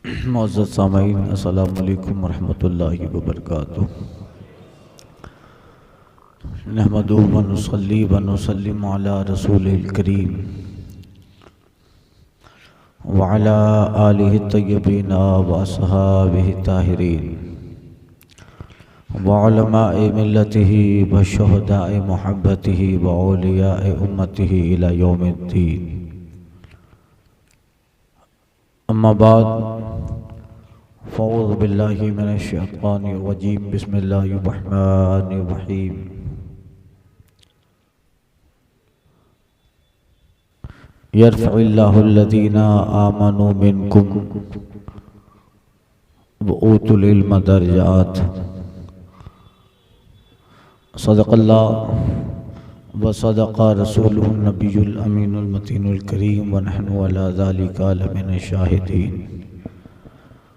معزز سامعین، السلام علیکم ورحمۃ اللہ وبرکاتہ۔ نحمدہ و نصلی و نسلم علی رسولہ الکریم وعلی آلہ الطیبین و اصحابہ الطاہرین وعلماء ملتہ و شہداء محبتہ و اولیاء امتہ الی یوم الدین۔ اما بعد فاعوذ باللہ من الشیطان الرجیم، بسم اللہ الرحمن الرحیم۔ یرفع اللہ الذین آمنوا منکم وأوتوا العلم درجات۔ صدق اللہ وصدق رسول النبی الامین المتین الکریم ونحن علی ذلک لمن الشاہدین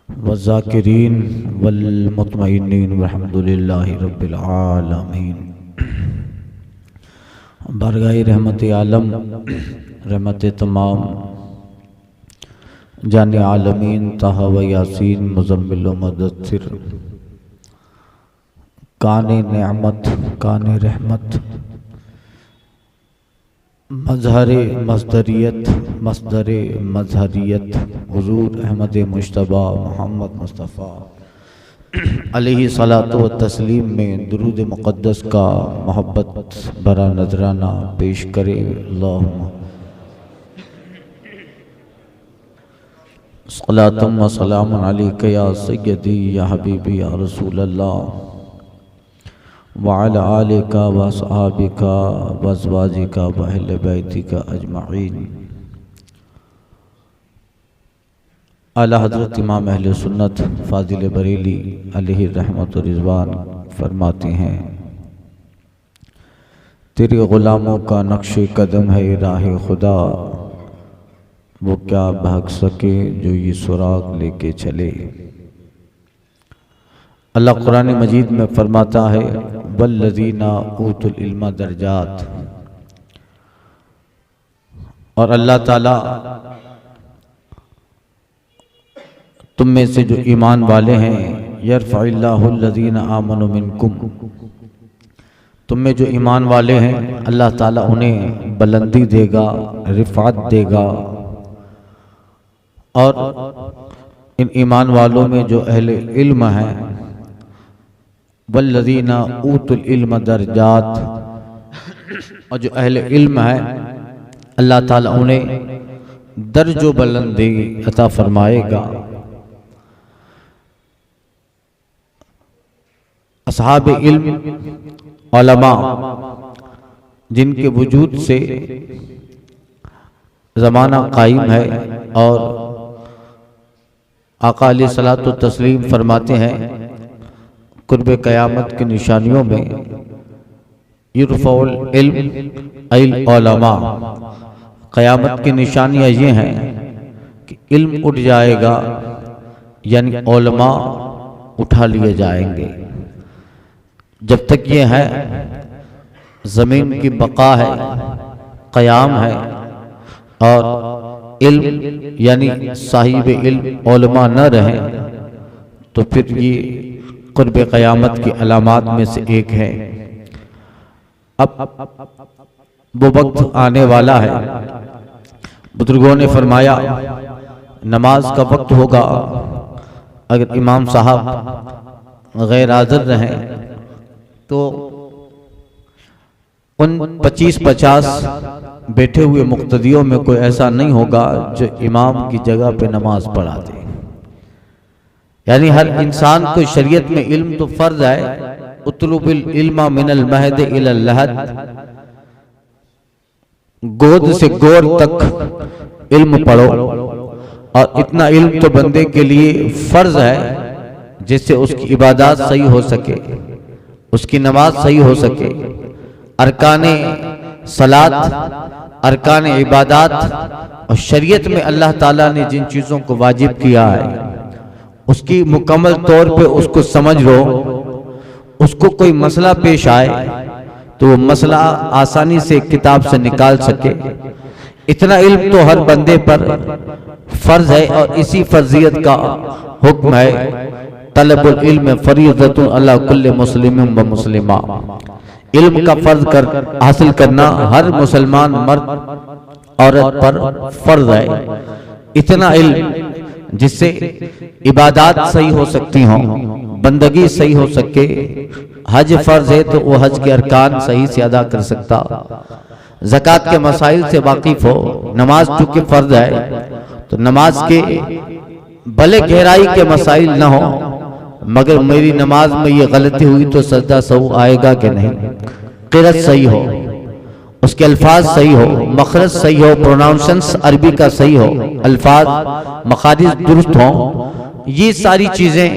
والذاکرین والمطمئنین والحمد للہ رب العالمین۔ بارگاہ رحمت عالم، رحمت تمام، جان عالمین، طہ و یاسین، مزمل و مدثر، کان نعمت، کان رحمت، مظہر مصدریت، مصدر مظہریت، حضور احمد مجتبیٰ محمد مصطفیٰ علیہ صلاۃ و تسلیم میں درود مقدس کا محبت برا نذرانہ پیش کرے۔ اللہم صلاۃ و سلام علیک یا سیدی یا حبیبی یا رسول اللہ وعلی آلک و اصحابک و ازواجک و اہل بیتک اجمعین۔ اعلی حضرت امام اہل سنت فاضل بریلی علیہ رحمت و رضوان فرماتے ہیں، تیرے غلاموں کا نقش قدم ہے راہ خدا، وہ کیا بھاگ سکے جو یہ سراغ لے کے چلے۔ اللہ قرآن مجید میں فرماتا ہے والذین اوتوا العلم درجات، اور اللہ تعالیٰ تم میں سے جو ایمان والے ہیں، یرفع اللہ الذین آمنوا منکم، تم میں جو ایمان والے ہیں اللہ تعالیٰ انہیں بلندی دے گا، رفعت دے گا، اور ان ایمان والوں میں جو اہل علم ہیں والذین اوتوا العلم درجات، اور جو اہل علم ہے اللہ تعالیٰ انہیں درج و بلندی عطا فرمائے گا۔ اصحاب علم، علماء، جن کے وجود سے زمانہ قائم ہے، اور آقا علیہ الصلوۃ والتسلیم فرماتے ہیں قرب قیامت کی نشانیوں میں یرفع العلم ای العلماء، قیامت کی نشانیاں یہ ہیں کہ علم اٹھ جائے گا، یعنی علماء اٹھا لیے جائیں گے۔ جب تک یہ ہے زمین کی بقا ہے، قیام ہے، اور علم یعنی صاحب علم علماء نہ رہیں تو پھر یہ قرب قیامت کی علامات میں سے ایک ہے۔ اب وہ وقت آنے والا ہے، بزرگوں نے فرمایا نماز کا وقت ہوگا، اگر امام صاحب غیر حاضر رہیں تو ان 25-50 بیٹھے ہوئے مقتدیوں میں کوئی ایسا نہیں ہوگا جو امام کی جگہ پہ نماز پڑھا دے۔ یعنی ہر انسان کو شریعت میں علم تو فرض ہے، اطلب العلم من المہد الی اللحد، گود سے گور تک علم پڑھو، اور اتنا علم تو بندے کے لیے فرض ہے جس سے اس کی عبادات صحیح ہو سکے، اس کی نماز صحیح ہو سکے، ارکان صلاۃ، ارکان عبادات، اور شریعت میں اللہ تعالیٰ نے جن چیزوں کو واجب کیا ہے اس کی مکمل طور پہ اس کو سمجھ لو۔ اس کو کوئی مسئلہ پیش آئے تو وہ مسئلہ آسانی سے کتاب سے نکال سکے۔ اتنا علم تو ہر بندے پر فرض ہے اور اسی فرضیت کا حکم ہے طلب العلم فریضۃ علی کل مسلم و مسلمہ، علم کا فرض حاصل کرنا ہر مسلمان مرد عورت پر فرض ہے۔ اتنا علم جس سے عبادات صحیح ہو سکتی ہوں، بندگی صحیح ہو سکے۔ حج فرض ہے تو وہ حج کے ارکان صحیح سے ادا کر سکتا، زکوٰۃ کے مسائل سے واقف ہو۔ نماز چونکہ فرض ہے تو نماز کے بھلے گہرائی کے مسائل نہ ہو، مگر میری نماز میں یہ غلطی ہوئی تو سجدہ سہو آئے گا کہ نہیں، قرأت صحیح ہو، اس کے الفاظ صحیح ہو، مخرج صحیح ہو، پروناؤنسنس عربی کا صحیح ہو، الفاظ مخارج درست ہوں۔ یہ ساری چیزیں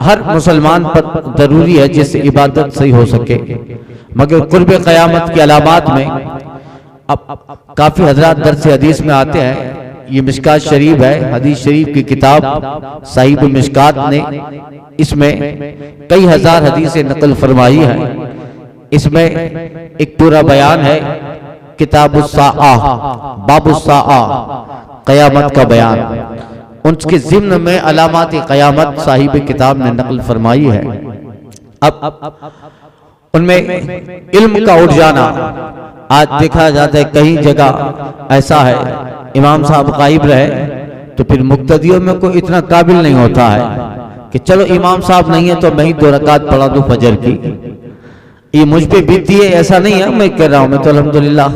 ہر مسلمان پر ضروری ہے جس سے عبادت صحیح ہو سکے۔ مگر قرب قیامت کی علامات میں اب کافی حضرات درس حدیث میں آتے ہیں، یہ مشکات شریف ہے، حدیث شریف کی کتاب صاحب مشکات نے اس میں کئی ہزار حدیثیں نقل فرمائی ہیں۔ اس میں ایک پورا بیان ہے، کتاب الساعہ، باب الساعہ، قیامت کا بیان، ان کے ضمن میں علامات قیامت صاحب کتاب نے نقل فرمائی ہے۔ اب ان میں علم کا اٹھ جانا آج دیکھا جاتا ہے، کہیں جگہ ایسا ہے امام صاحب غائب رہے تو پھر مقتدیوں میں کوئی اتنا قابل نہیں ہوتا ہے کہ چلو امام صاحب نہیں ہے تو میں ہی 2 رکعت پڑھا دوں فجر کی۔ یہ مجھ پہ بیتی ہے، ایسا نہیں ہے، میں کہہ رہا ہوں، میں تو الحمدللہ،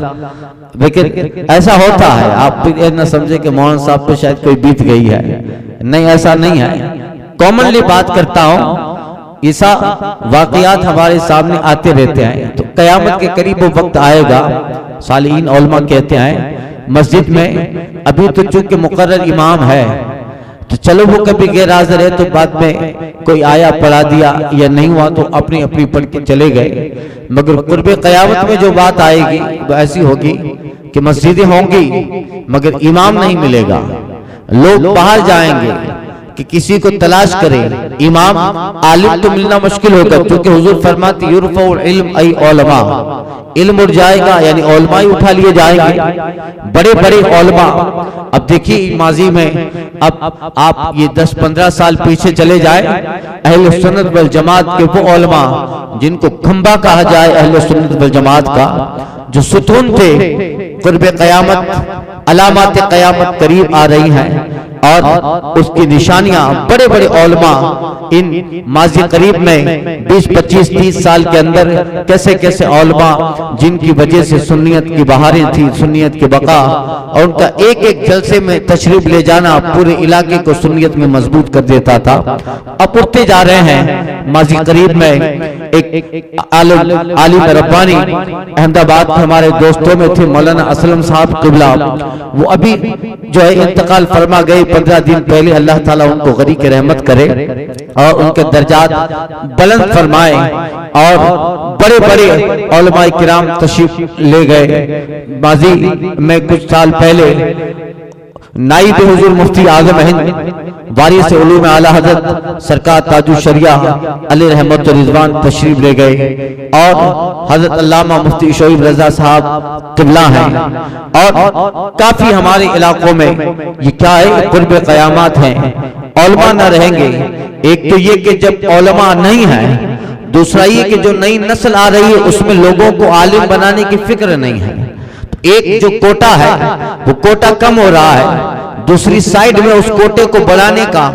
لیکن ایسا ہوتا ہے۔ آپ پھر نہ سمجھے کہ مولانا صاحب پہ شاید کوئی بیت گئی ہے، نہیں، ایسا نہیں ہے۔ کامنلی بات کرتا ہوں، ایسا واقعات ہمارے سامنے آتے رہتے ہیں۔ تو قیامت کے قریب وہ وقت آئے گا، صالحین علماء کہتے ہیں مسجد میں ابھی تو چونکہ مقرر امام ہے تو چلو وہ کبھی غیر حاضر ہے تو بعد میں کوئی آیا پڑھا دیا، یا نہیں ہوا تو اپنی اپنی پڑھ کے چلے گئے۔ مگر قرب قیامت میں جو بات آئے گی وہ ایسی ہوگی کہ مسجدیں ہوں گی مگر امام نہیں ملے گا، لوگ باہر جائیں گے کہ کسی کو تلاش کرے، امام عالم تو ملنا مشکل ہوگا، کیونکہ حضور فرماتے یرفع العلم ای علماء، علم اٹھ جائے گا، یعنی علماء ہی اٹھا لیے جائیں گے، بڑے بڑے علماء۔ اب دیکھیے ماضی میں اب آپ یہ 10-15 سال پیچھے چلے جائیں، اہل سنت والجماعت کے وہ علماء جن کو کھمبا کہا جائے اہل سنت والجماعت کا، جو ستون تھے، قرب قیامت، علامات قیامت قریب آ رہی ہیں اور اس کی نشانیاں بڑے بڑے علماء ان ماضی قریب میں 20-25-30 سال کے اندر کیسے کیسے علماء جن کی وجہ سے سنیت کی بہاریں تھیں، سنیت کی بقا، اور ان کا ایک ایک جلسے میں تشریف لے جانا پورے علاقے کو سنیت میں مضبوط کر دیتا تھا۔ اب اٹھتے جا رہے ہیں۔ ماضی قریب میں ایک عالم ربانی احمد آباد کے ہمارے دوستوں میں تھے، مولانا اسلم صاحب قبلہ، وہ ابھی جو ہے انتقال فرما گئے 15 دن پہلے۔ اللہ تعالیٰ ان کو غریق رحمت کرے اور ان کے درجات بلند فرمائے، اور بڑے بڑے علماء کرام تشریف لے گئے۔ ماضی میں کچھ سال پہلے نائب حضور مفتی اعظم ہند وارث علوم اعلی حضرت سرکار تاج الشریعہ علیہ رحمت و رضوان تشریف لے گئے، اور حضرت علامہ مفتی شعیب رضا صاحب قبلہ ہیں، اور کافی ہمارے علاقوں میں یہ کیا ہے، قرب قیامات ہیں، علماء نہ رہیں گے۔ ایک تو یہ کہ جب علماء نہیں ہیں، دوسرا یہ کہ جو نئی نسل آ رہی ہے اس میں لوگوں کو عالم بنانے کی فکر نہیں ہے۔ ایک جو کوٹا ہے وہ کوٹا کم ہو رہا ہے، دوسری سائیڈ میں اس کوٹے کو بڑھانے کا،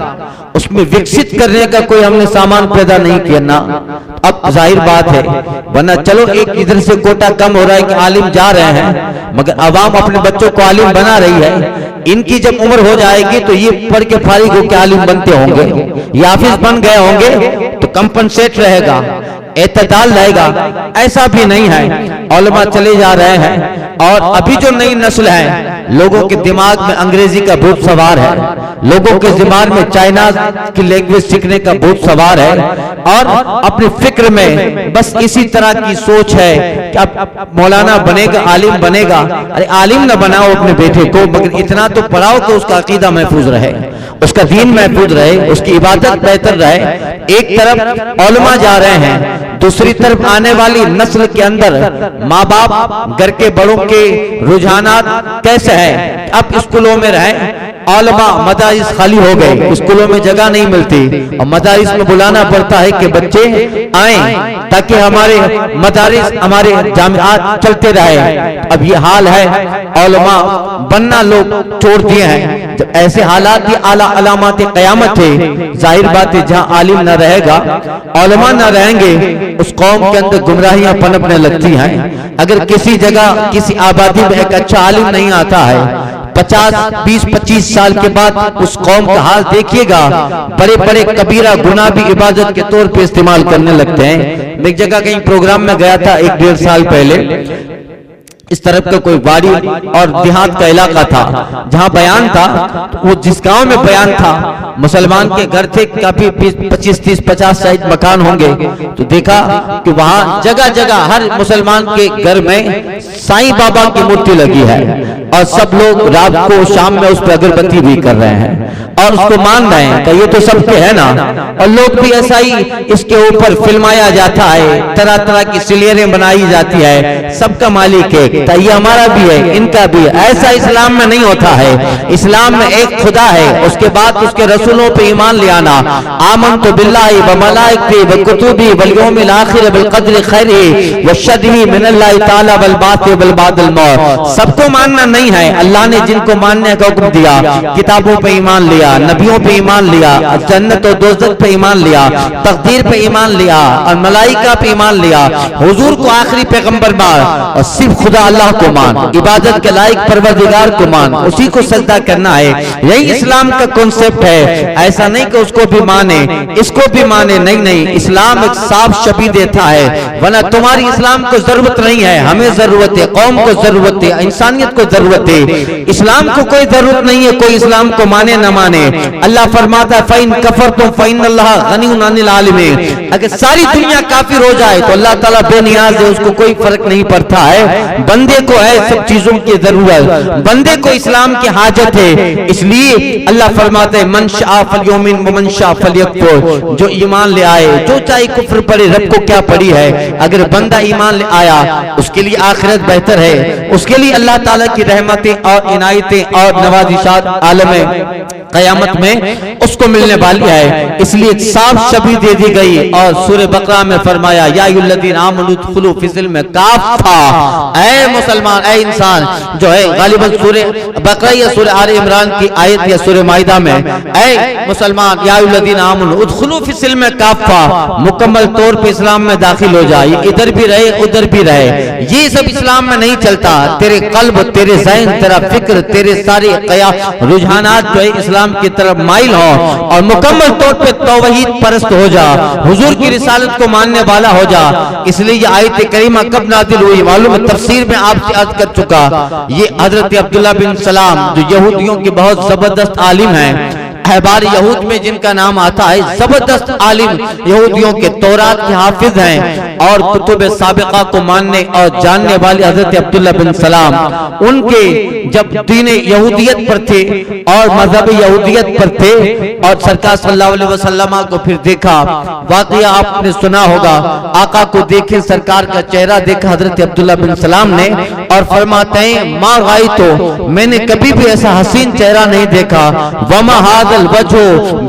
اس میں وکست کرنے کا کوئی ہم نے سامان پیدا نہیں کیا نا۔ اب ظاہر بات ہے، ورنہ چلو ایک ادھر سے کوٹا کم ہو رہا ہے کہ عالم جا رہے ہیں، مگر عوام اپنے بچوں کو عالم بنا رہی ہے۔ ان کی جب عمر ہو جائے گی تو یہ پڑھ کے فارغ ہو کے عالم بنتے ہوں گے، یہ حافظ بن گئے ہوں گے تو کمپنسیٹ رہے گا، اعتدال رہے گا۔ ایسا بھی نہیں ہے، علماء چلے جا رہے ہیں، اور ابھی جو نئی نسل ہے لوگوں کے دماغ میں انگریزی کا بھوت سوار ہے، لوگوں کے دماغ میں چائنا کی لینگویج سیکھنے کا بھوت سوار ہے، اور اپنے فکر میں بس اسی طرح کی سوچ ہے کہ اب مولانا بنے گا، عالم بنے گا۔ ارے عالم نہ بناؤ اپنے بیٹے کو، مگر اتنا تو پڑھاؤ کہ اس کا عقیدہ محفوظ رہے، اس کا دین محفوظ رہے، اس کی عبادت بہتر رہے۔ ایک طرف علماء جا رہے ہیں، دوسری طرف آنے والی نسل کے اندر ماں باپ گھر کے بڑوں کے رجحانات کیسے ہیں؟ اب اسکولوں میں رہیں، علماء مدارس خالی ہو گئے، اسکولوں میں جگہ نہیں ملتی اور مدارس میں بلانا پڑتا ہے کہ بچے آئیں تاکہ ہمارے مدارس ہمارے جامعات چلتے رہے۔ اب یہ حال ہے، علماء بننا لوگ چھوڑ دیے ہیں۔ جب ایسے حالات یہ اعلیٰ علامات قیامت ہے، ظاہر بات ہے جہاں عالم نہ رہے گا، علماء نہ رہیں گے، اس قوم کے اندر گمراہیاں پنپنے لگتی ہیں۔ اگر کسی جگہ کسی آبادی میں ایک اچھا عالم نہیں آتا ہے، 20-25 سال کے بعد اس قوم کا حال دیکھیے گا، بڑے بڑے کبیرہ گناہ بھی عبادت کے طور پہ استعمال کرنے لگتے ہیں۔ میں ایک جگہ کہیں پروگرام میں گیا تھا 1-1.5 سال پہلے، اس طرف کا کوئی وادی اور دیہات کا علاقہ تھا جہاں بیان تھا، وہ جس گاؤں میں بیان تھا مسلمان کے گھر تھے، کافی 25-30-50 شاید مکان ہوں گے، تو دیکھا کہ وہاں جگہ جگہ ہر مسلمان کے گھر میں سائیں بابا کی مورتی لگی ہے اور سب لوگ رات کو شام میں اس پہ اگربتی بھی کر رہے ہیں اور اس کو مان رہے ہیں کہ یہ تو سب کے ہے نا، اور لوگ بھی ایسا ہی اس کے اوپر فلمایا جاتا ہے، طرح طرح کی سلیریں بنائی جاتی ہے، سب کا مالک ہے، یہ ہمارا بھی ہے، ان کا بھی ہے۔ ایسا اسلام میں نہیں ہوتا ہے۔ اسلام میں ایک خدا ہے، اس کے بعد اس کے رسولوں پہ ایمان لے آنا، آمنت باللہ وملائکتہ وکتبہ والیوم الآخر بالقدر خیرہ وشرہ من اللہ تعالی والبعث والبعد الموت۔ سب کو ماننا نہیں ہے، اللہ نے جن کو ماننے کا حکم دیا، کتابوں پہ ایمان لیا، نبیوں پہ ایمان لیا، جنت و دوزخ پہ ایمان لیا، تقدیر پہ ایمان لیا اور ملائکہ پہ ایمان لیا، حضور کو آخری پیغمبر مان اور صرف خدا اللہ کو مان، عبادت کے لائق پروردگار کو مان، اسی کو سجدہ کرنا ہے۔ یہی اسلام کا کنسپٹ ہے، ایسا نہیں کہ اس کو بھی مانے اس کو بھی مانے، نہیں نہیں، اسلام ایک صاف شبیہ دیتا ہے، ورنہ تمہاری اسلام کو ضرورت نہیں ہے، ہمیں ضرورت ہے، قوم کو ضرورت ہے، انسانیت کو ضرورت ہے۔ اسلام کو کوئی ضرورت نہیں ہے کوئی اسلام کو مانے نہ مانے۔ اللہ فرماتا ہے فَإِن كَفَرْتُمْ فَإِنَّ اللَّهَ غَنِيٌّ عَنِ الْعَالَمِينَ، اگر ساری دنیا کافر ہو جائے تو اللہ تعالیٰ بے نیاز ہے، اس کو کوئی فرق نہیں پڑتا ہے۔ بندے کو ہے سب چیزوں کی ضرورت، بندے کو اسلام کی حاجت ہے، اس لیے اللہ فرماتے ہیں من شاء فلیؤمن ومن شاء فلیکفر، جو ایمان لے آئے، جو چاہے کفر پڑے، رب کو کیا پڑی ہے، اگر بندہ ایمان لے آیا اس کے لیے آخرت بہتر ہے، اس کے لیے اللہ تعالیٰ کی رحمتیں اور عنایتیں اور نوازشات عالم قیامت میں اس کو ملنے والی ہے، اس لیے صاف شبیہ دے دی گئی۔ اور سورہ بقرہ میں فرمایا یا ایھا الذین آمنوا ادخلوا فی السلم کافہ، اے مسلمان، اے انسان، جو ہے غالباً سورہ بقرہ یا سورہ آل عمران کی آیت یا سورہ مائدہ میں، اے مسلمان یا ایھا الذین آمنوا ادخلوا فی السلم کافہ، مکمل طور پہ اسلام میں داخل ہو جائے، ادھر بھی رہے ادھر بھی رہے۔ یہ سب اسلام میں نہیں چلتا، تیرے قلب، تیرے ذہن، تیرا فکر، تیرے سارے رجحانات جو ہے اسلام کی طرف مائل ہو اور مکمل طور پہ توحید پرست ہو جا، حضور کی رسالت کو ماننے والا ہو جا۔ اس لیے یہ آیت کریمہ کب نازل ہوئی معلوم ہے، تفسیر میں آپ سے عرض کر چکا، یہ حضرت عبداللہ بن سلام جو یہودیوں کے بہت زبردست عالم ہیں، احبار یہود میں جن کا نام آتا ہے، زبردست عالم یہودیوں کے، تورات کے حافظ ہیں اور کتب سابقہ کو ماننے اور جاننے والے حضرت عبداللہ بن سلام، ان کے جب دین یہودیت پر تھے اور مذہب یہودیت پر تھے اور سرکار صلی اللہ علیہ وسلم کو پھر دیکھا، واقعہ آپ نے سنا ہوگا، آقا کو دیکھیں، سرکار کا چہرہ دیکھا حضرت عبداللہ بن سلام نے اور فرماتے ہیں ما رأیتو، میں نے کبھی بھی ایسا حسین چہرہ نہیں دیکھا، وما ھذا الوجہ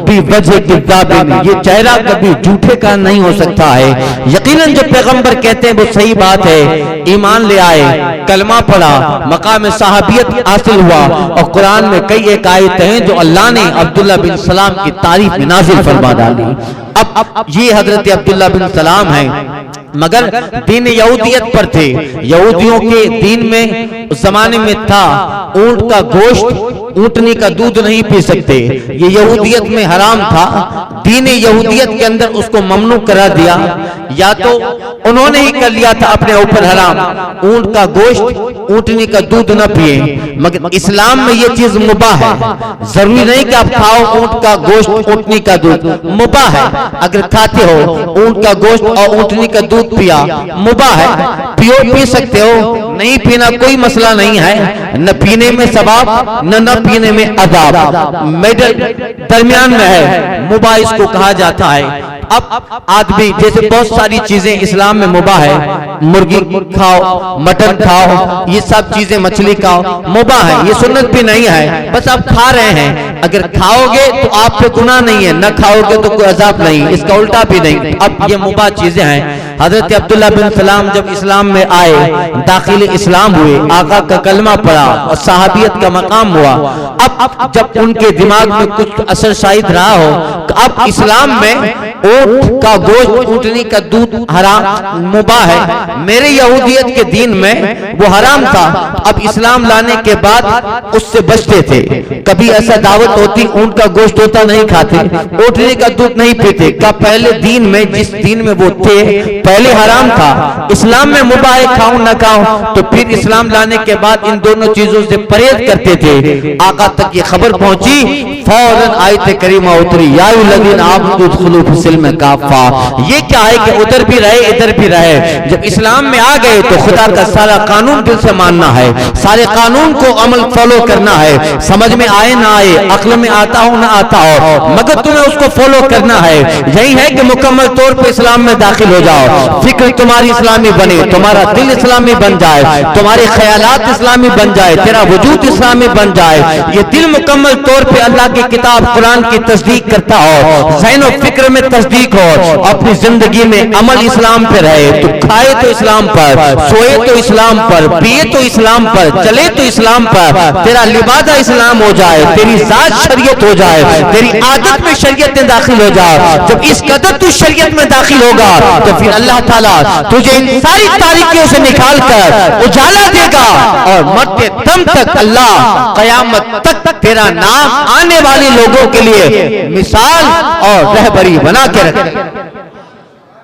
بوجہ کذاب، یہ چہرہ کبھی جھوٹے کا نہیں ہو سکتا ہے۔ یقیناً جو پیغمبر کہتے ہیں وہ صحیح بات ہے، ایمان لے آئے، کلمہ پڑھا، مقام صحابیت حاصل ہوا اور قرآن میں کئی ایک آیتیں ہیں جو اللہ نے عبداللہ بن سلام کی تعریف میں نازل فرما ڈالی۔ اب یہ حضرت عبداللہ بن سلام ہیں، مگر دین یہودیت پر تھے۔ یہودیوں کے دین میں اس زمانے میں تھا اونٹ کا گوشت، اونٹنی کا دودھ نہیں پی سکتے، یہ یہودیت میں حرام تھا۔ دین یہودیت کے اندر اس کو ممنوع کرا دیا، یا تو انہوں نے ہی کر لیا تھا اپنے اوپر حرام، اونٹ کا گوشت، اونٹنی کا دودھ نہ پیئے، مگر اسلام میں یہ چیز مباح ہے۔ ضروری نہیں کہ آپ کھاؤ اونٹ کا گوشت، اونٹنی کا دودھ، مباح ہے۔ اگر کھاتے ہو اونٹ کا گوشت اور اونٹنی کا دودھ پیا، مباح ہے، پیو، پی سکتے ہو، نہیں پینا کوئی مسئلہ نہیں ہے، نہ پینے میں ثواب نہ پینے میں عذاب، میڈل درمیان میں ہے، مباح اس کو کہا جاتا ہے۔ اب آدمی جیسے بہت ساری چیزیں اسلام میں مباح ہے، مرغی کھاؤ، مٹن کھاؤ، یہ سب چیزیں، مچھلی کھاؤ، مباح ہے، یہ سنت بھی نہیں ہے، بس آپ کھا رہے ہیں، اگر کھاؤ گے تو آپ پہ گناہ نہیں ہے، نہ کھاؤ گے تو کوئی عذاب نہیں، اس کا الٹا بھی نہیں، اب یہ مباح چیزیں ہیں۔ حضرت عبداللہ بن سلام جب اسلام میں آئے، داخل اسلام ہوئے، آقا کا کلمہ پڑھا اور صحابیت کا مقام ہوا، اب جب ان کے دماغ میں کچھ اثر شاید رہا ہو کہ اب اسلام میں اونٹ کا گوشت، اونٹنی کا دودھ حرام مباح ہے، میرے یہودیت کے دین میں وہ حرام تھا، اب اسلام لانے کے بعد اس سے بچتے تھے، کبھی ایسا دعوت ہوتی اونٹ کا گوشت ہوتا نہیں کھاتے، اونٹنی کا دودھ نہیں پیتے، کہ پہلے دین میں جس دین میں وہ تھے پہلے حرام تھا، اسلام میں مباح ہے، کھاؤں نہ کھاؤں، تو پھر اسلام لانے کے بعد ان دونوں چیزوں سے پرہیز کرتے تھے۔ آقا تک یہ خبر پہنچی، فوراً آیت کریمہ اتری، یا الذین آمنوا ادخلوا فی السلم کافہ، یہ کیا ہے کہ ادھر بھی رہے ادھر بھی رہے، جب اسلام میں آ گئے تو خدا کا سارا قانون دل سے ماننا ہے، سارے قانون کو عمل فالو کرنا ہے، سمجھ میں آئے نہ آئے، عقل میں آتا ہو نہ آتا ہو، مگر تمہیں اس کو فالو کرنا ہے، یہی ہے کہ مکمل طور پہ اسلام میں داخل ہو جاؤ، فکر تمہاری اسلامی بنے، تمہارا دل اسلامی بن جائے، تمہارے خیالات اسلامی بن جائے، تیرا وجود اسلامی بن جائے، یہ دل مکمل طور پہ اللہ کی کتاب قرآن کی تصدیق کرتا ہو، ذہن و فکر میں تصدیق ہو، اپنی زندگی میں عمل اسلام پہ رہے، تو کھائے تو اسلام پر، سوئے تو اسلام پر، پیے تو اسلام پر، چلے تو اسلام پر، تیرا لبادہ اسلام ہو جائے، تیری ذات شریعت ہو جائے، تیری عادت میں شریعت داخل ہو جائے، جب اس قدر تو شریعت میں داخل ہوگا تو پھر اللہ تعالیٰ تجھے ان ساری تاریکیوں سے نکال کر اجالا دے گا، اور مرتے دم تک اللہ قیامت تک تیرا نام آنے والے لوگوں کے لیے مثال اور رہبری بنا کے رکھے۔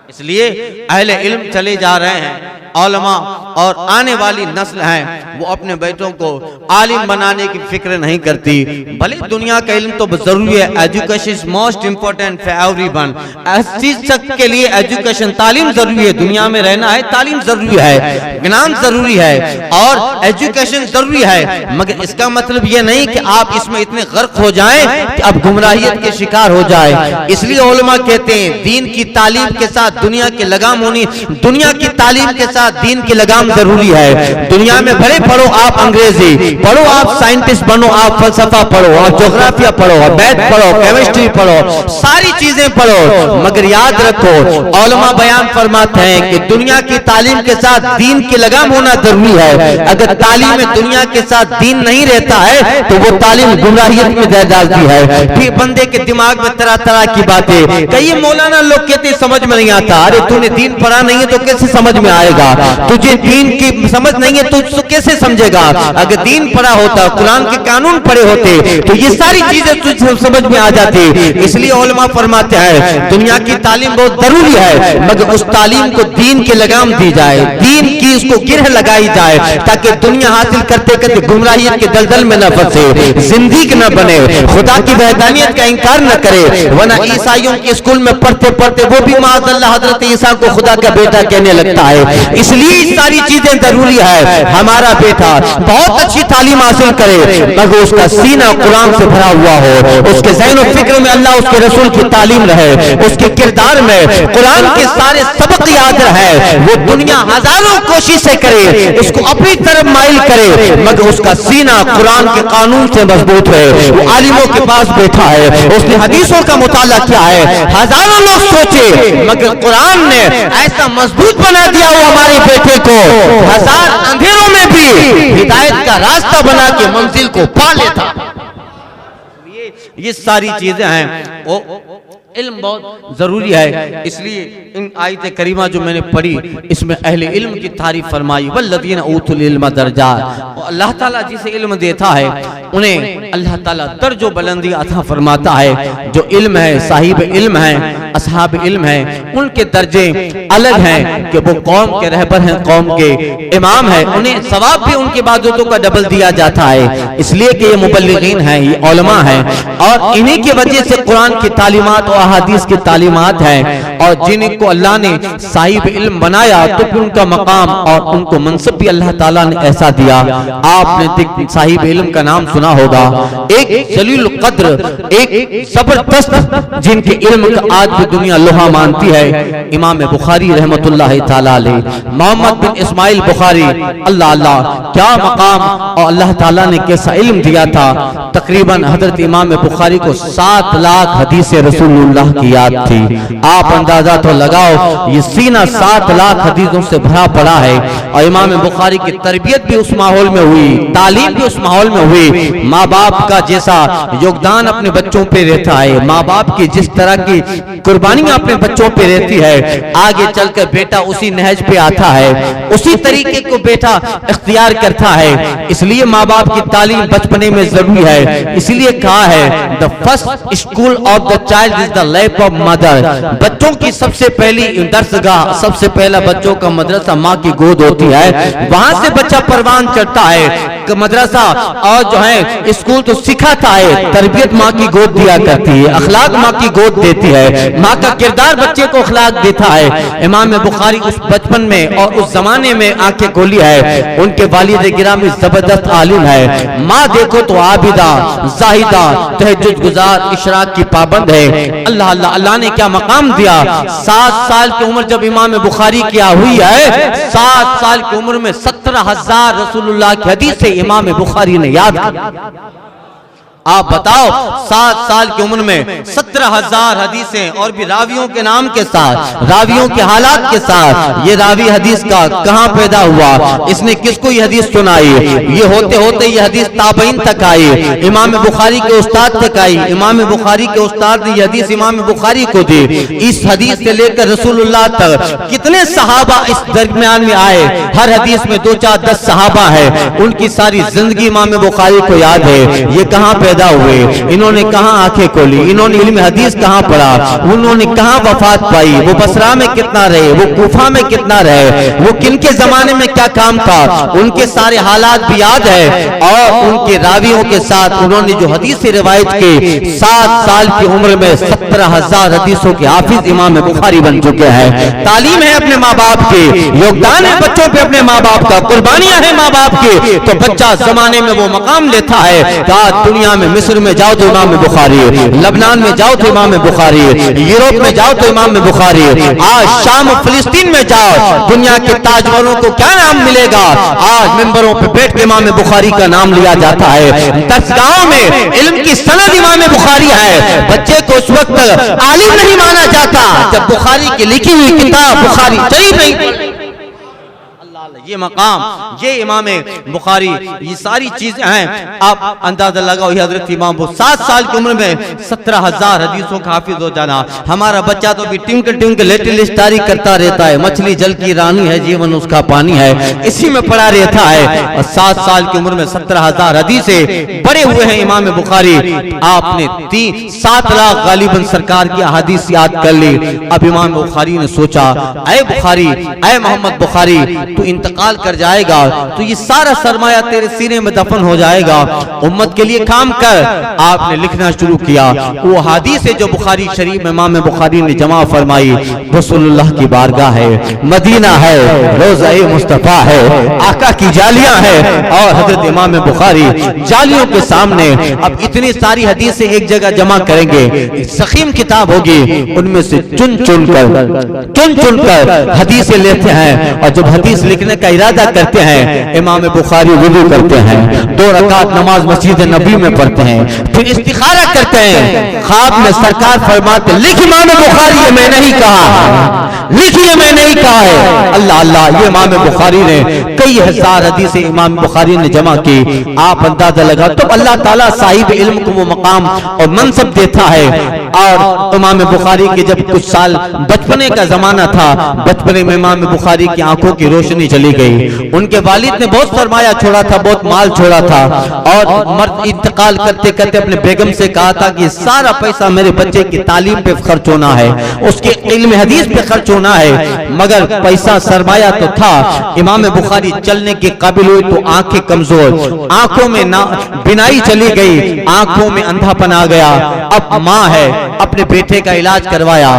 اس لیے اہل علم چلے جا رہے ہیں، علماء اور آنے والی نسل ہیں وہ اپنے بیٹوں کو عالم بنانے کی فکر نہیں کرتی، بھلے دنیا کا علم تو ضروری ہے، education is most important for everyone، اس شخص کے لیے ایجوکیشن تعلیم ضروری ہے، دنیا میں رہنا ہے تعلیم ضروری ہے، گنان ضروری ہے اور ایجوکیشن ضروری ہے، مگر اس کا مطلب یہ نہیں کہ آپ اس میں اتنے غرق ہو جائیں کہ اب گمراہیت کے شکار ہو جائیں۔ اس لیے علماء کہتے ہیں دین کی تعلیم کے ساتھ دنیا کی لگام ہونی، دنیا کی تعلیم کے ساتھ دین کی لگام ضروری ہے۔ دنیا میں بھلے پڑھو آپ انگریزی پڑھو، آپ سائنٹسٹ بنو، آپ فلسفہ پڑھو، آپ جغرافیہ پڑھو، میتھ پڑھو، کیمسٹری پڑھو، ساری چیزیں پڑھو، مگر یاد رکھو علماء بیان فرماتے ہیں کہ دنیا کی تعلیم کے ساتھ دین کی لگام ہونا ضروری ہے۔ اگر تعلیم دنیا کے ساتھ دین نہیں رہتا ہے تو وہ تعلیم گمراہیت میں دے ڈالتی ہے، پھر بندے کے دماغ میں طرح طرح کی باتیں، کئی مولانا لوگ کہتے سمجھ میں نہیں آتا، ارے تو نے دین پڑھا نہیں ہے تو کیسے سمجھ میں آئے گا، تجھے دین کی سمجھ نہیں ہے تو کیسے سمجھے گا، اگر دین پڑھا ہوتا، قرآن کے قانون پڑھے ہوتے تو یہ ساری چیزیں تجھے سمجھ میں آ جاتی۔ اس لیے علماء فرماتے ہیں دنیا کی تعلیم بہت ضروری ہے، مگر اس تعلیم کو دین کے لگام دی جائے، دین کی اس کو گرہ لگائی جائے، تاکہ دنیا حاصل کرتے کرتے گمراہیت کے دلدل میں نہ پھنسے، زندگی نہ بنے، خدا کی وحدانیت کا انکار نہ کرے، ورنہ عیسائیوں کے اسکول میں پڑھتے پڑھتے وہ بھی معاذ اللہ حضرت عیسیٰ کو خدا کا بیٹا کہنے لگتا ہے۔ اس لیے ساری چیزیں ضروری ہے، ہمارا بیٹا بہت اچھی تعلیم حاصل کرے مگر اس کا سینہ قرآن سے بھرا ہوا ہو، اس کے ذہن و فکر میں اللہ اس کے رسول کی تعلیم رہے، اس کے کردار میں قرآن کے سارے سبق یاد رہے، وہ دنیا ہزاروں کوششیں کرے اس کو اپنی طرف مائل کرے مگر اس کا سینہ قرآن کے قانون سے مضبوط رہے۔ وہ عالموں کے پاس بیٹھا ہے، اس نے حدیثوں کا مطالعہ کیا ہے، ہزاروں لوگ سوچے مگر قرآن نے ایسا مضبوط بنا دیا وہ ہمارے بیٹے کو، ہزار اندھیروں میں بھی ہدایت کا راستہ بنا کے منزل کو پا لیتا۔ یہ ساری چیزیں ہیں، علم بہت ضروری ہے۔ اس لیے ان آیت کریمہ جو میں نے پڑھی اس میں اہل علم کی تعریف فرمائی، والذین اوتوا العلم درجات، اللہ تعالیٰ جسے علم دیتا ہے انہیں اللہ تعالیٰ درج و بلندی عطا فرماتا ہے۔ جو علم ہے، صاحب علم ہے، اصحاب علم ہیں، ان کے درجے الگ ہیں کہ وہ قوم کے رہبر ہیں، قوم کے امام ہیں، انہیں ثواب بھی ان کی عبادتوں کا ڈبل دیا جاتا ہے، اس لیے کہ یہ مبلغین ہیں، یہ علماء ہیں، اور انہی کی وجہ سے قرآن کی تعلیمات و احادیث کی تعلیمات ہیں، اور جن کو اللہ نے صاحب علم بنایا تو پھر ان کا مقام اور ان کو منصب بھی اللہ تعالیٰ نے ایسا دیا۔ آپ نے صاحب علم کا نام سنا ہوگا، ایک جلیل القدر، ایک زبردست جن کے علم کا آج بھی دنیا لوہا مانتی ہے، امام بخاری رحمت اللہ تعالیٰ علیہ، محمد بن اسماعیل بخاری، اللہ اللہ کیا مقام اور اللہ تعالیٰ نے کیسا علم دیا تھا۔ تقریباً حضرت امام بخاری کو 7 لاکھ حدیث رسول اللہ کی یاد تھی۔ آپ اندازہ تو لگاؤ، یہ سینہ 7 لاکھ حدیثوں سے بھرا پڑا ہے، اور امام بخاری کی تربیت بھی اس ماحول میں ہوئی، تعلیم بھی اس ماحول میں ہوئی۔ ماں باپ کا جیسا یوگدان اپنے بچوں پہ رہتا ہے، ماں باپ کی جس طرح کی قربانیاں اپنے بچوں پہ رہتی ہے، آگے چل کر بیٹا اسی نہج پہ آتا ہے، اسی طریقے کو بیٹا اختیار کرتا ہے۔ اس لیے ماں باپ کی تعلیم بچپنے میں ضروری ہے۔ اس لیے کہا ہے the first school of the child is the lap of mother، بچوں کی سب سے پہلی درسگاہ، سب سے پہلا بچوں کا مدرسہ ماں کی گود ہوتی ہے، وہاں سے بچہ پروان چڑھتا ہے۔ مدرسہ اور جو ہے اسکول تو سکھاتا ہے، تربیت ماں کی گود دیا کرتی ہے، اخلاق ماں کی گود دیتی ہے، ماں کا کردار بچے کو اخلاق دیتا ہے۔ امام بخاری اس بچپن میں اور اس زمانے میں آنکھیں کھولی ہے، ان کے والد گرامی زبردست عالم ہے، ماں دیکھو تو عابدہ، زاہدہ، تہجد گزار، اشراق کی پابند ہے۔ اللہ اللہ اللہ نے کیا مقام دیا۔ 7 سال کی عمر جب امام بخاری کیا ہوئی ہے، 7 سال کی عمر میں 17,000 رسول اللہ کی حدیث سے امام بخاری نے یاد کیا۔ آپ بتاؤ 7 سال کی عمر میں 17,000 حدیثیں، اور بھی راویوں کے نام کے ساتھ، راویوں کے حالات کے ساتھ۔ یہ راوی حدیث کا کہاں پیدا ہوا، اس نے کس کو یہ حدیث سنائی، یہ ہوتے ہوتے یہ حدیث تابعین تک آئی، امام بخاری کے استاد تک آئی، امام بخاری کے استاد نے یہ حدیث امام بخاری کو دی۔ اس حدیث سے لے کر رسول اللہ تک کتنے صحابہ اس درمیان میں آئے، ہر حدیث میں 2 4 10 صحابہ ہیں، ان کی ساری زندگی امام بخاری کو یاد ہے۔ یہ کہاں پیدا ہوئے، انہوں نے کہاں آنکھیں کھولی، انہوں نے علم حدیث کہاں پڑھا، انہوں نے کہاں وفات پائی، وہ بصرہ میں کتنا رہے، وہ کوفہ میں کتنا رہے، وہ کن کے زمانے میں کیا کام تھا، ان کے سارے حالات بھی یاد ہے۔ اور ان کے راویوں کے ساتھ انہوں نے جو حدیث روایت کی، 7 سال کی عمر میں 17,000 حدیثوں کے حافظ امام بخاری بن چکے ہیں۔ تعلیم ہے اپنے ماں باپ کی، یوگدان ہے بچوں پہ اپنے ماں باپ کا، قربانیاں ہیں ماں باپ کی، تو بچہ زمانے میں وہ مقام لیتا ہے۔ دنیا میں مصر میں جاؤ تو امام بخاری، لبنان میں جاؤ تو امام بخاری، یورپ میں جاؤ تو امام بخاری، آج شام و فلسطین میں جاؤ، دنیا کے تاجوروں کو کیا نام ملے گا، آج ممبروں پہ بیٹھ کے امام بخاری کا نام لیا جاتا ہے۔ درسگاہوں میں علم کی سند امام بخاری ہے، بچے کو اس وقت عالم نہیں مانا جاتا جب بخاری کی لکھی ہوئی کتاب بخاری شریف نہیں۔ یہ مقام، یہ امام بخاری، یہ ساری چیزیں ہیں۔ آپ اندازہ لگاؤ، یہ حضرت امام 7 سال کی عمر میں 17,000 حدیثوں کا حافظ ہو جانا۔ ہمارا بچہ تو بھی ٹنک لیٹل اسٹاری کرتا رہتا ہے، مچھلی جل کی رانی ہے، جیون اس کا پانی ہے، اسی میں پڑا رہتا ہے۔ اور 7 سال کی عمر میں 17,000 حدیثیں بڑے ہوئے ہیں امام بخاری۔ آپ نے 7 لاکھ غالباً سرکار کی احادیث یاد کر لی۔ اب امام بخاری نے سوچا، اے بخاری، اے محمد بخاری، تو انتقال کر جائے گا تو یہ سارا سرمایہ تیرے سینے میں دفن ہو جائے گا، امت کے لیے کام کر۔ آپ نے لکھنا شروع کیا، وہ حدیث جو بخاری شریف میں امام بخاری نے جمع فرمائی، رسول اللہ کی بارگاہ ہے، مدینہ ہے، روضہ مصطفیٰ ہے، آقا کی جالیاں ہے، اور حضرت امام بخاری جالیوں کے سامنے اب اتنی ساری حدیثیں ایک جگہ جمع کریں گے، سخیم کتاب ہوگی، ان میں سے چن چن کر حدیثیں لیتے ہیں، اور جب حدیث لکھنے کا ارادہ کرتے ہیں، امام بخاری وضو کرتے ہیں، 2 رکعت نماز مسجد نبی میں پڑھتے ہیں، پھر استخارہ کرتے ہیں، خواب میں سرکار فرماتے لکھ امام بخاری، یہ میں نہیں کہا، لکھیے میں نہیں کہا ہے۔ اللہ اللہ، یہ امام بخاری نے کئی ہزار حدیثیں امام بخاری نے جمع کی۔ آپ اندازہ لگا تو اللہ تعالیٰ صاحب علم کو وہ مقام اور منصب دیتا ہے۔ اور امام بخاری کے جب کچھ سال بچپنے کا زمانہ تھا، بچپنے میں امام بخاری کی آنکھوں کی روشنی چلی گئی۔ ان کے والد نے بہت سرمایہ چھوڑا تھا، بہت مال چھوڑا تھا، اور مرد انتقال کرتے کرتے اپنے بیگم سے کہا تھا کہ سارا پیسہ میرے بچے کی تعلیم پہ خرچ ہونا ہے، اس کے علم حدیث پہ خرچ چونا ہے، مگر پیسہ سرمایہ تو تھا۔ امام بخاری چلنے کے قابل ہوئے تو آنکھیں کمزور، آنکھوں میں بینائی چلی گئی، آنکھوں میں اندھا پن آ گیا۔ اب ماں ہے، اپنے بیٹے کا علاج کروایا،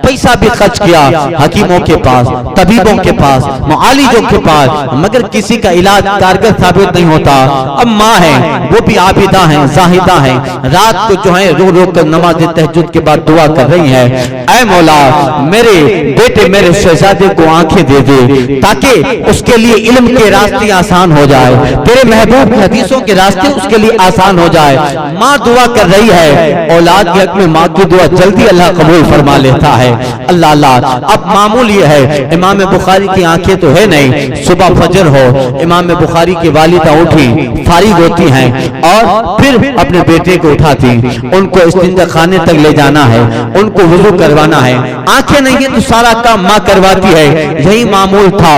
پیسہ بھی خرچ کیا حکیموں کے پاس، طبیبوں کے پاس، معالجوں کے پاس، مگر کسی کا علاج کارگر ثابت نہیں ہوتا۔ اب ماں ہے، وہ بھی عابدہ ہیں، زاہدہ ہیں، رات کو جو ہے رو رو کر نماز تہجد کے بعد دعا کر رہی ہیں، اے مولا میرے بیٹے میرے شہزادے کو آنکھیں دے دے تاکہ اس کے لیے علم کے راستے آسان ہو جائے، تیرے محبوب کی حدیثوں کے راستے اس کے لیے آسان ہو جائے۔ ماں دعا کر رہی ہے، اولاد کے حق میں ماں کی دعا جلدی اللہ قبول فرما لیتا ہے۔ اللہ اللہ۔ اب معمول یہ ہے، امام بخاری کی آنکھیں تو ہے نہیں، صبح فجر ہو، امام بخاری کی والدہ اٹھی فارغ ہوتی ہیں اور پھر اپنے بیٹے کو اٹھاتی، ان کو استنجا خانے تک لے جانا ہے، ان کو وضو کروانا ہے، آنکھیں نہیں ہیں تو سارا کام ماں کرواتی ہے۔ یہی معمول تھا،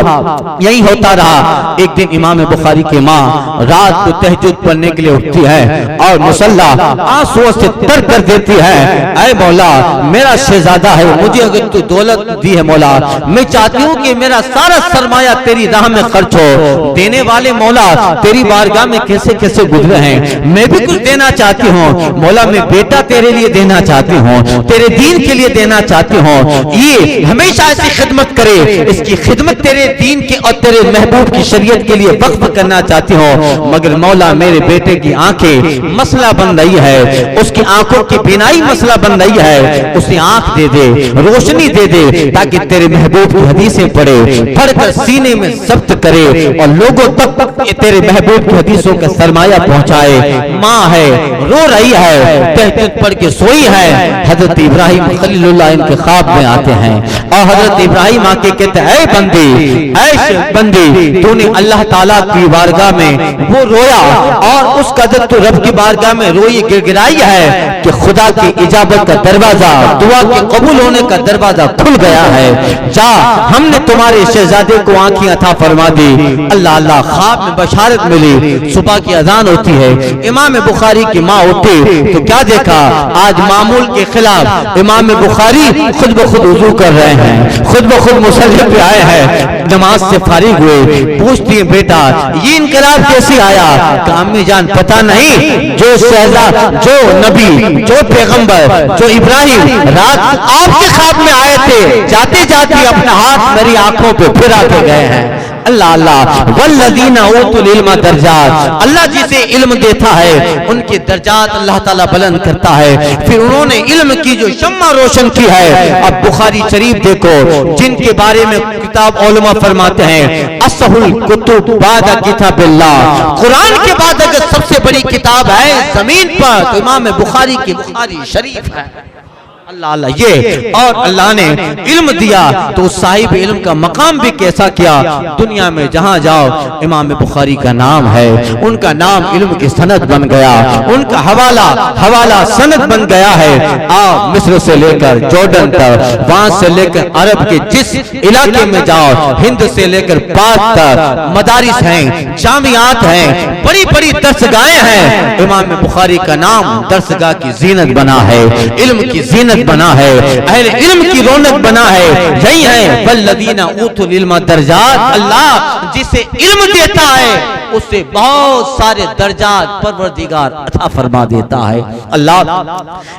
یہی ہوتا رہا۔ ایک دن امام بخاری کی ماں رات کو تہجد پڑھنے کے لیے اٹھتی ہے اور مصلی آنسوؤں سے تر کر دیتی ہے، اے مولا میرا شہزادہ ہے، مجھے اگر تو دولت دی ہے مولا، میں چاہتی ہوں کہ میرا سارا سرمایہ تیری راہ میں خرچ ہو۔ دینے والے مولا تیری بارگاہ میں کیسے کیسے گزرے ہیں، میں بھی کچھ دینا چاہتی ہوں مولا، میں بیٹا تیرے لیے دینا چاہتی ہوں، تیرے دین کے لیے دینا چاہتی ہوں، یہ ہمیشہ ایسی خدمت کرے، اس کی خدمت تیرے دین کے اور تیرے محبوب کی شریعت کے لیے وقف کرنا چاہتی ہوں، مگر مولا میرے بیٹے کی آنکھیں مسئلہ بن رہی ہے، اس کی آنکھوں کی بینائی مسئلہ بن رہی ہے، اسے آنکھ دے دے، روشنی دے دے تاکہ تیرے محبوب کی حدیثیں پڑھے، پڑھ کر سینے میں ضبط کرے اور لوگوں تک تیرے محبوب کی حدیثوں کا سرمایہ پہنچائے۔ ماں ہے، رو رہی ہے، تہجد پڑھ کے سوئی ہے۔ حضرت ابراہیم خلیل اللہ ان کے خواب میں آتے ہیں اور حضرت ابراہیم آ کے کہتے ہیں، اے بندی، اے بندی، تو نے اللہ تعالیٰ کی بارگاہ میں وہ رویا اور اس قدر تو رب کی بارگاہ میں روئی گڑگڑائی ہے کہ خدا کی اجابت کا دروازہ، دعا کے قبول ہونے کا دروازہ کھل گیا ہے۔ جا، ہم نے تمہارے شہزادے کو آنکھیں عطا فرما دی۔ اللہ اللہ۔ خواب میں بشارت ملی، صبح کی اذان ہوتی ہے، امام بخاری کی ماں اٹھی تو کیا دیکھا، آج معمول کے خلاف امام بخاری خود بخود وضو کر رہے ہیں، خود بخود مصلی پہ آئے ہیں، نماز سے فارغ ہوئے، پوچھتی ہیں بیٹا یہ انقلاب کیسے آیا؟ کہ امی جان پتہ نہیں، جو شہزادہ، جو نبی، جو پیغمبر، جو ابراہیم رات آپ کے خواب میں آئے تھے، جاتے جاتے اپنا ہاتھ میری آنکھوں پہ پھرا کے گئے ہیں۔ اللہ اللہ۔ والذین اوتوا العلم درجات، اللہ جسے علم دیتا ہے ان کے درجات اللہ تعالیٰ بلند کرتا ہے۔ پھر انہوں نے علم کی جو شمع روشن کی ہے، اب بخاری شریف دیکھو جن کے بارے میں کتاب علماء فرماتے ہیں اصح الکتب بعد کتاب اللہ، قرآن کے بعد اگر سب سے بڑی کتاب ہے زمین پر تو امام بخاری کی بخاری شریف ہے۔ اللہ اللہ۔ یہ اور اللہ نے علم دیا تو صاحب علم کا مقام بھی کیسا کیا، دنیا میں جہاں جاؤ امام بخاری کا نام ہے، ان کا نام علم کی سند بن گیا، ان کا حوالہ سند بن گیا ہے۔ مصر سے لے کر جارڈن تک، وہاں سے لے کر عرب کے جس علاقے میں جاؤ، ہند سے لے کر پاک تک مدارس ہیں، جامعات ہیں، بڑی بڑی درسگاہیں ہیں، امام بخاری کا نام درسگاہ کی زینت بنا ہے، علم کی زینت بنا ہے، اہل علم کی رونق بنا ہے۔ یہی ہے والذین اوتوا العلم درجات، اللہ جسے علم دیتا ہے اسے بہت سارے درجات پروردگار عطا فرما دیتا ہے۔ اللہ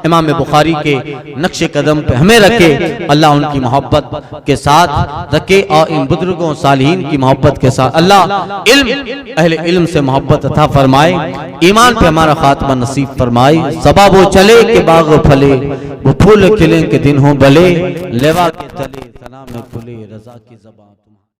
امام بخاری کے نقش قدم پہ ہمیں رکھے، اللہ ان کی محبت کے ساتھ رکھے اور ان بزرگوں صالحین کی محبت کے ساتھ اللہ اہل علم سے محبت عطا فرمائے، ایمان پہ ہمارا خاتمہ نصیب فرمائے۔ صبا وہ چلے کہ باغ پھلے، وہ پھول کھلیں کہ دن ہوں بھلے، لیوا کے تلے سلام کھلے رضا کی زبان۔